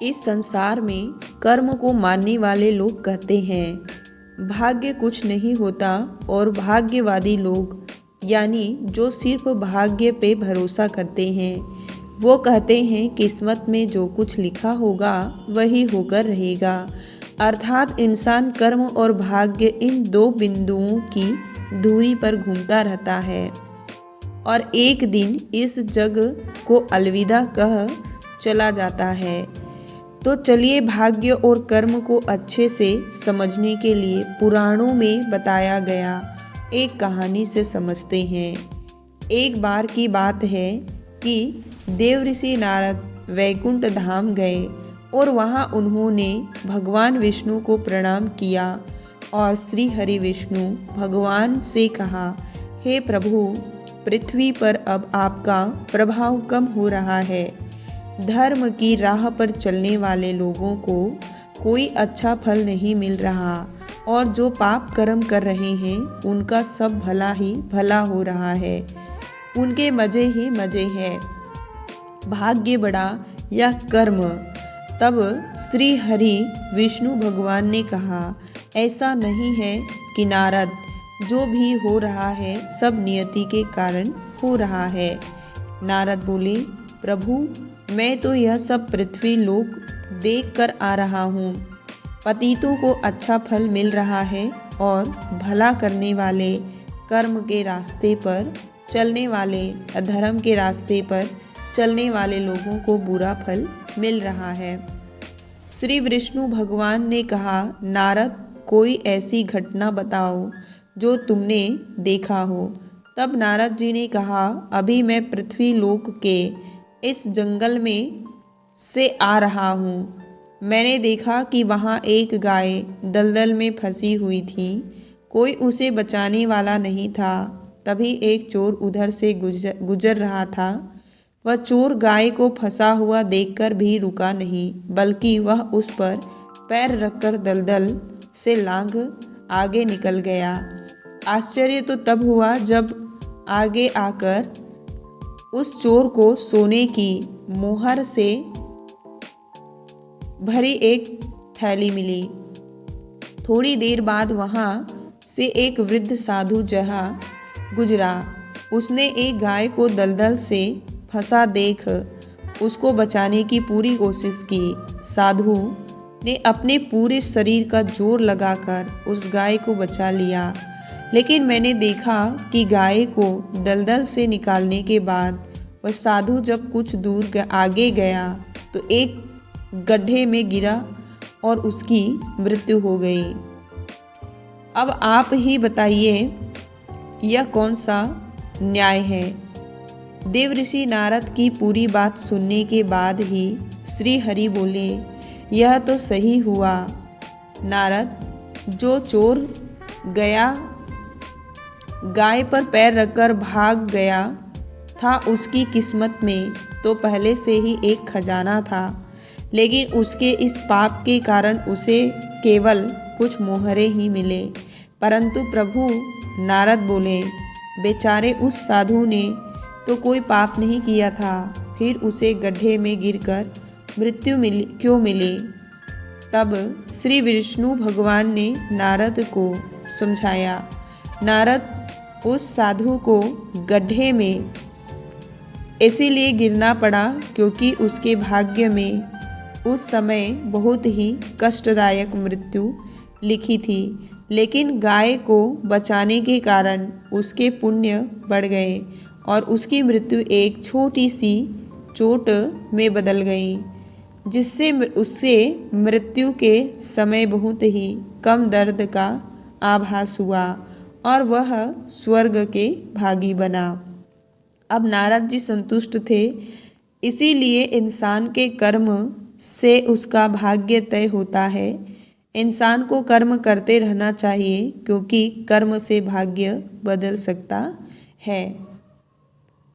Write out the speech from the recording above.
इस संसार में कर्म को मानने वाले लोग कहते हैं भाग्य कुछ नहीं होता, और भाग्यवादी लोग यानी जो सिर्फ भाग्य पे भरोसा करते हैं वो कहते हैं किस्मत में जो कुछ लिखा होगा वही होकर रहेगा। अर्थात इंसान कर्म और भाग्य इन दो बिंदुओं की दूरी पर घूमता रहता है और एक दिन इस जग को अलविदा कह चला जाता है। तो चलिए भाग्य और कर्म को अच्छे से समझने के लिए पुराणों में बताया गया एक कहानी से समझते हैं। एक बार की बात है कि देवऋषि नारद वैकुंठ धाम गए और वहाँ उन्होंने भगवान विष्णु को प्रणाम किया और श्री हरि विष्णु भगवान से कहा, हे प्रभु, पृथ्वी पर अब आपका प्रभाव कम हो रहा है। धर्म की राह पर चलने वाले लोगों को कोई अच्छा फल नहीं मिल रहा और जो पाप कर्म कर रहे हैं उनका सब भला ही भला हो रहा है। उनके मज़े ही मज़े हैं। भाग्य बड़ा या कर्म? तब श्री हरि विष्णु भगवान ने कहा, ऐसा नहीं है कि नारद, जो भी हो रहा है सब नियति के कारण हो रहा है। नारद बोले, प्रभु, मैं तो यह सब पृथ्वी लोक देख कर आ रहा हूँ। पतितों को अच्छा फल मिल रहा है और भला करने वाले, कर्म के रास्ते पर चलने वाले, अधर्म के रास्ते पर चलने वाले लोगों को बुरा फल मिल रहा है। श्री विष्णु भगवान ने कहा, नारद, कोई ऐसी घटना बताओ जो तुमने देखा हो। तब नारद जी ने कहा, अभी मैं पृथ्वी लोक के इस जंगल में से आ रहा हूँ। मैंने देखा कि वहाँ एक गाय दलदल में फंसी हुई थी। कोई उसे बचाने वाला नहीं था। तभी एक चोर उधर से गुजर रहा था। वह चोर गाय को फंसा हुआ देखकर भी रुका नहीं, बल्कि वह उस पर पैर रखकर दलदल से लांघ आगे निकल गया। आश्चर्य तो तब हुआ जब आगे आकर उस चोर को सोने की मोहर से भरी एक थैली मिली। थोड़ी देर बाद वहाँ से एक वृद्ध साधु जहाँ गुजरा। उसने एक गाय को दलदल से फंसा देख उसको बचाने की पूरी कोशिश की। साधु ने अपने पूरे शरीर का जोर लगाकर उस गाय को बचा लिया, लेकिन मैंने देखा कि गाय को दलदल से निकालने के बाद वह साधु जब कुछ दूर आगे गया तो एक गड्ढे में गिरा और उसकी मृत्यु हो गई। अब आप ही बताइए, यह कौन सा न्याय है? देवऋषि नारद की पूरी बात सुनने के बाद ही श्री हरि बोले, यह तो सही हुआ नारद। जो चोर गाय पर पैर रखकर भाग गया था, उसकी किस्मत में तो पहले से ही एक खजाना था, लेकिन उसके इस पाप के कारण उसे केवल कुछ मोहरे ही मिले। परंतु प्रभु, नारद बोले, बेचारे उस साधु ने तो कोई पाप नहीं किया था, फिर उसे गड्ढे में गिरकर मृत्यु क्यों मिली? तब श्री विष्णु भगवान ने नारद को समझाया। नारद, उस साधु को गड्ढे में इसीलिए गिरना पड़ा क्योंकि उसके भाग्य में उस समय बहुत ही कष्टदायक मृत्यु लिखी थी, लेकिन गाय को बचाने के कारण उसके पुण्य बढ़ गए और उसकी मृत्यु एक छोटी सी चोट में बदल गई, जिससे उससे मृत्यु के समय बहुत ही कम दर्द का आभास हुआ और वह स्वर्ग के भागी बना। अब नारद जी संतुष्ट थे। इसीलिए इंसान के कर्म से उसका भाग्य तय होता है। इंसान को कर्म करते रहना चाहिए क्योंकि कर्म से भाग्य बदल सकता है।